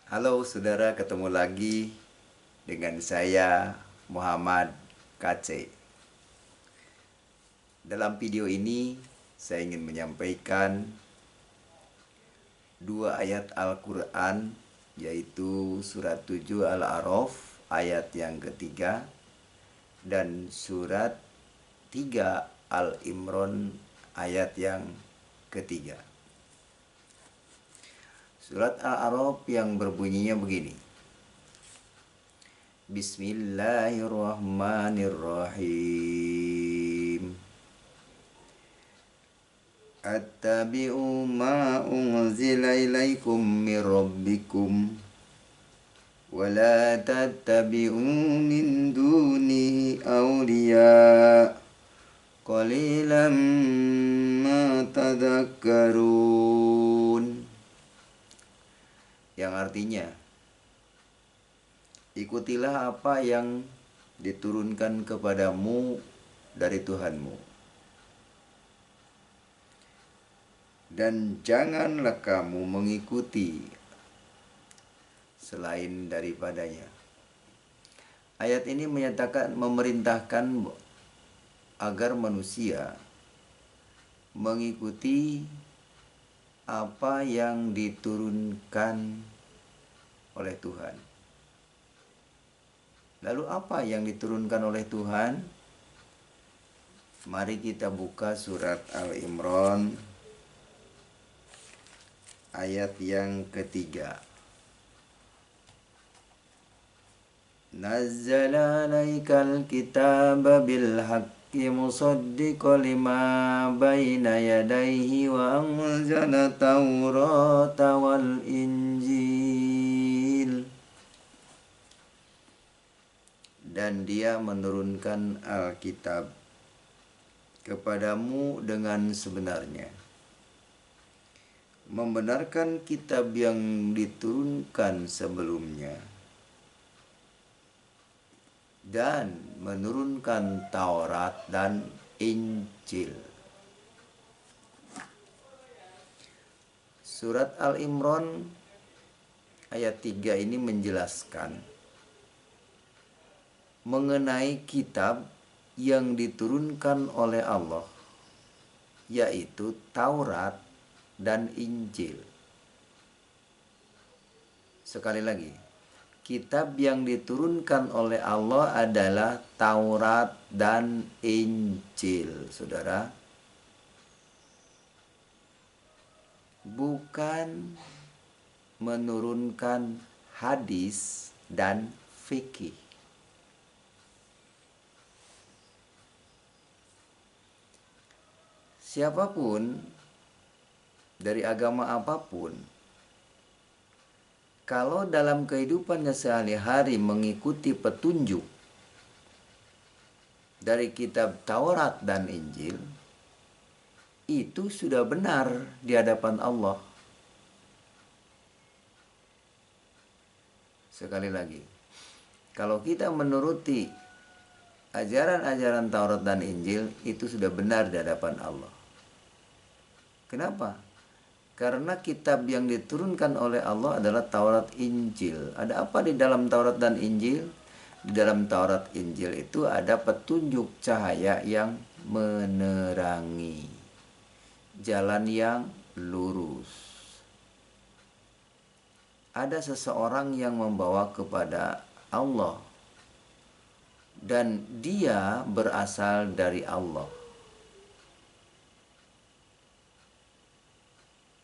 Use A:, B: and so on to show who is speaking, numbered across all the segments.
A: Halo saudara, ketemu lagi dengan saya Muhammad KC. Dalam video ini saya ingin menyampaikan dua ayat Al-Quran, yaitu surat 7 Al-A'raf ayat yang ketiga dan surat 3 Al-Imran ayat yang ketiga. Surat Al-A'raf yang berbunyinya begini. Bismillahirrahmanirrahim. Attabi'u ma unzila ilaikum min rabbikum wa la tattabi'u min dunihi awliya qalilan ma tadhakkarun. Yang artinya, ikutilah apa yang diturunkan kepadamu dari Tuhanmu, dan janganlah kamu mengikuti selain daripadanya. Ayat ini memerintahkan agar manusia mengikuti apa yang diturunkan oleh Tuhan. Lalu apa yang diturunkan oleh Tuhan? Mari kita buka surat Al-Imran ayat yang ketiga. Nazzala 'alaikal kitaba bil haqqi musaddiqan lima baina yadayhi wa anzala taurata wal injil. Dan dia menurunkan Alkitab kepadamu dengan sebenarnya, membenarkan kitab yang diturunkan sebelumnya, dan menurunkan Taurat dan Injil. Surat Al-Imran ayat 3 ini menjelaskan mengenai kitab yang diturunkan oleh Allah, yaitu Taurat dan Injil. Sekali lagi, kitab yang diturunkan oleh Allah adalah Taurat dan Injil, saudara. Bukan menurunkan hadis dan fikih. Siapapun dari agama apapun, kalau dalam kehidupannya sehari-hari mengikuti petunjuk dari kitab Taurat dan Injil, itu sudah benar di hadapan Allah. Sekali lagi, kalau kita menuruti ajaran-ajaran Taurat dan Injil, itu sudah benar di hadapan Allah. Kenapa? Karena kitab yang diturunkan oleh Allah adalah Taurat Injil. Ada apa di dalam Taurat dan Injil? Di dalam Taurat Injil itu ada petunjuk cahaya yang menerangi jalan yang lurus. Ada seseorang yang membawa kepada Allah, dan dia berasal dari Allah.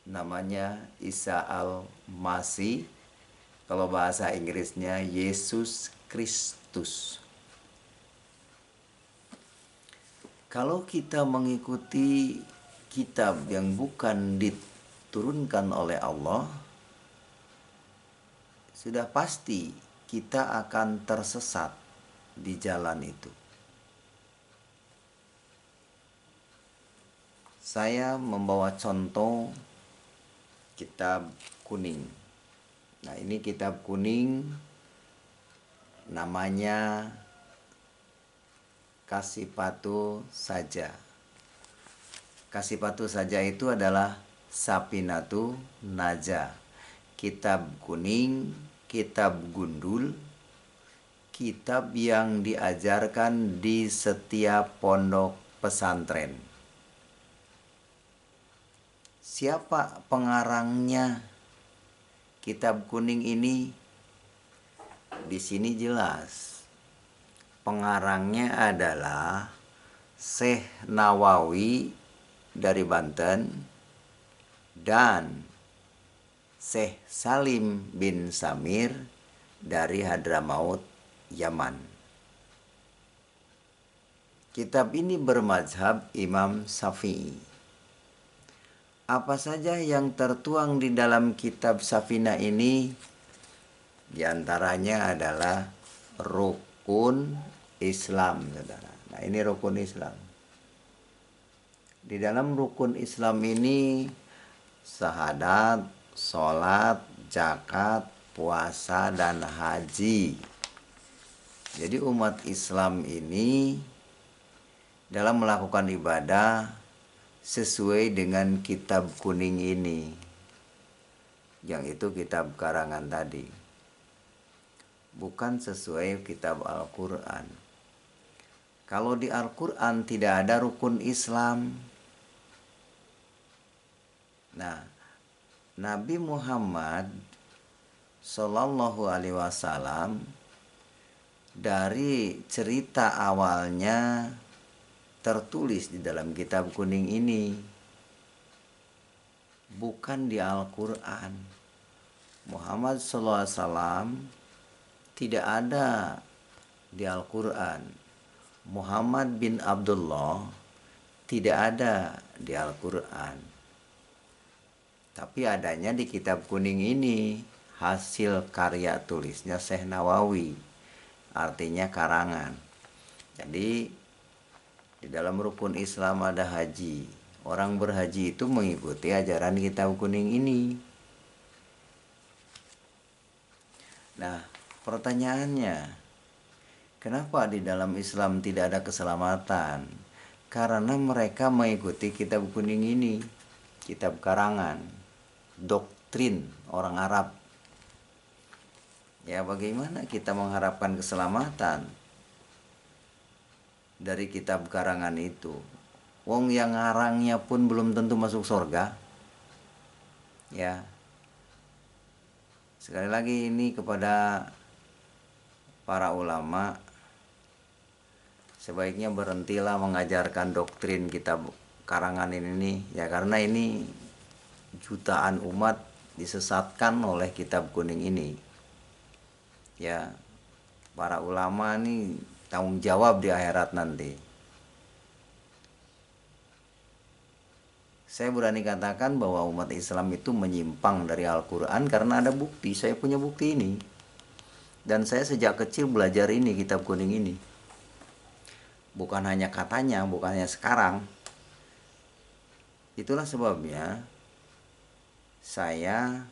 A: Namanya Isa Al-Masih, kalau bahasa Inggrisnya Yesus Kristus. Kalau kita mengikuti kitab yang bukan diturunkan oleh Allah, sudah pasti kita akan tersesat di jalan itu. Saya membawa contoh kitab kuning. Nah, ini kitab kuning, namanya Kasipatu Saja. Kasipatu Saja itu adalah Sapinatu Naja, kitab kuning, kitab gundul, kitab yang diajarkan di setiap pondok pesantren. Siapa pengarangnya kitab kuning ini? Di sini jelas. Pengarangnya adalah Syekh Nawawi dari Banten dan Syekh Salim bin Samir dari Hadramaut, Yaman. Kitab ini bermazhab Imam Syafi'i. Apa saja yang tertuang di dalam kitab Safina ini? Di antaranya adalah rukun Islam, saudara. Nah, ini rukun Islam. Di dalam rukun Islam ini syahadat, sholat, zakat, puasa, dan haji. Jadi umat Islam ini dalam melakukan ibadah sesuai dengan kitab kuning ini, yang itu kitab karangan tadi, bukan sesuai kitab Al-Quran. Kalau di Al-Quran tidak ada rukun Islam. Nah, Nabi Muhammad Sallallahu Alaihi Wasallam dari cerita awalnya tertulis di dalam kitab kuning ini, bukan di Al-Quran. Muhammad Sallallahu Alaihi Wasallam tidak ada di Al-Quran. Muhammad bin Abdullah tidak ada di Al-Quran. Tapi adanya di kitab kuning ini, hasil karya tulisnya Syekh Nawawi, artinya karangan. Jadi di dalam rukun Islam ada haji. Orang berhaji itu mengikuti ajaran kitab kuning ini. Nah, pertanyaannya, kenapa di dalam Islam tidak ada keselamatan? Karena mereka mengikuti kitab kuning ini, kitab karangan, doktrin orang Arab. Ya, bagaimana kita mengharapkan keselamatan dari kitab karangan itu? Wong yang ngarangnya pun belum tentu masuk surga. Ya. Sekali lagi ini kepada para ulama, sebaiknya berhentilah mengajarkan doktrin kitab karangan ini ya, karena ini jutaan umat disesatkan oleh kitab kuning ini. Ya, para ulama ini tanggung jawab di akhirat nanti. Saya berani katakan bahwa umat Islam itu menyimpang dari Al-Quran karena ada bukti. Saya punya bukti ini. Dan saya sejak kecil belajar ini, kitab kuning ini. Bukan hanya katanya, bukan hanya sekarang. Itulah sebabnya saya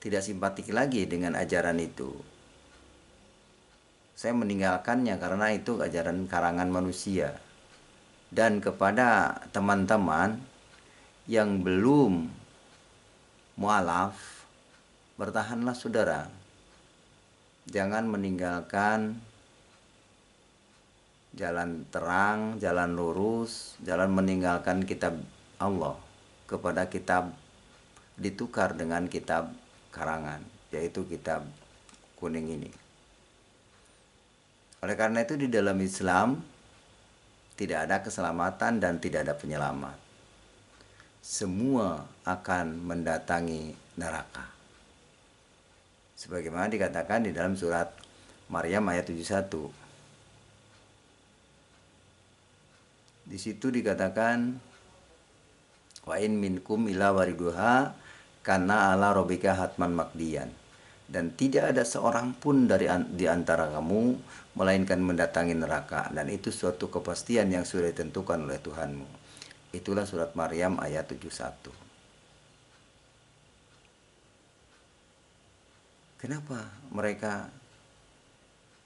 A: tidak simpatik lagi dengan ajaran itu. Saya meninggalkannya karena itu ajaran karangan manusia. Dan kepada teman-teman yang belum mualaf, bertahanlah saudara. Jangan meninggalkan jalan terang, jalan lurus, jalan meninggalkan kitab Allah kepada kitab ditukar dengan kitab karangan, yaitu kitab kuning ini. Oleh karena itu di dalam Islam tidak ada keselamatan dan tidak ada penyelamat. Semua akan mendatangi neraka. Sebagaimana dikatakan di dalam surat Maryam ayat 71. Di situ dikatakan wa in minkum ila wariduha karena ala robika hatman makdian, dan tidak ada seorang pun di antara kamu melainkan mendatangi neraka, dan itu suatu kepastian yang sudah ditentukan oleh Tuhanmu. Itulah surat Maryam ayat 71. Kenapa mereka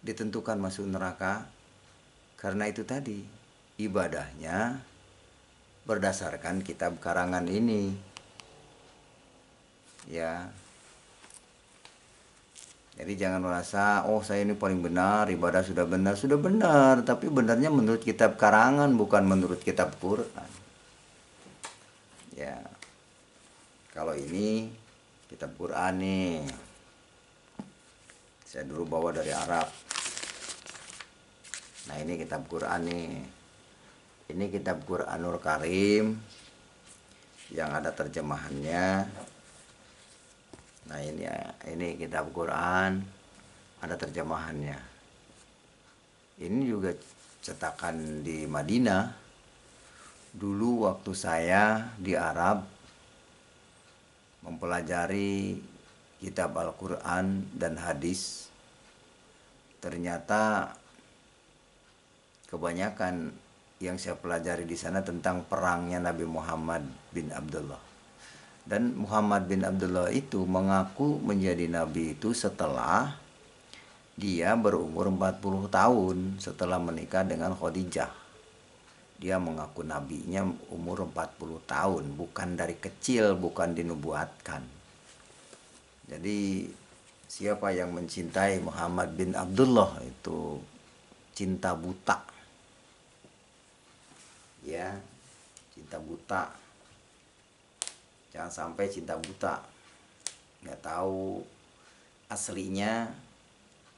A: ditentukan masuk neraka? Karena itu tadi, ibadahnya berdasarkan kitab karangan ini. Ya. Jadi jangan merasa oh saya ini paling benar, ibadah sudah benar, tapi benarnya menurut kitab karangan bukan menurut kitab Quran. Ya. Kalau ini kitab Quran nih. Saya dulu bawa dari Arab. Nah, ini kitab Quran nih. Ini kitab Quranul Karim yang ada terjemahannya. Nah, ini kitab Quran ada terjemahannya. Ini juga cetakan di Madinah. Dulu waktu saya di Arab mempelajari kitab Al-Quran dan hadis, ternyata kebanyakan yang saya pelajari di sana tentang perangnya Nabi Muhammad bin Abdullah. Dan Muhammad bin Abdullah itu mengaku menjadi nabi itu setelah dia berumur 40 tahun setelah menikah dengan Khadijah. Dia mengaku nabinya umur 40 tahun, bukan dari kecil, bukan dinubuatkan. Jadi siapa yang mencintai Muhammad bin Abdullah itu cinta buta. Ya, cinta buta. Jangan sampai cinta buta, nggak tahu aslinya,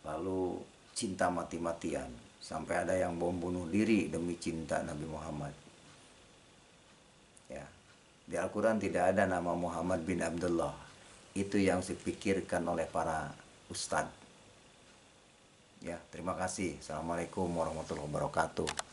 A: lalu cinta mati-matian. Sampai ada yang bom bunuh diri demi cinta Nabi Muhammad. Ya, di Al-Quran tidak ada nama Muhammad bin Abdullah. Itu yang dipikirkan oleh para ustadz. Ya, terima kasih. Assalamualaikum warahmatullahi wabarakatuh.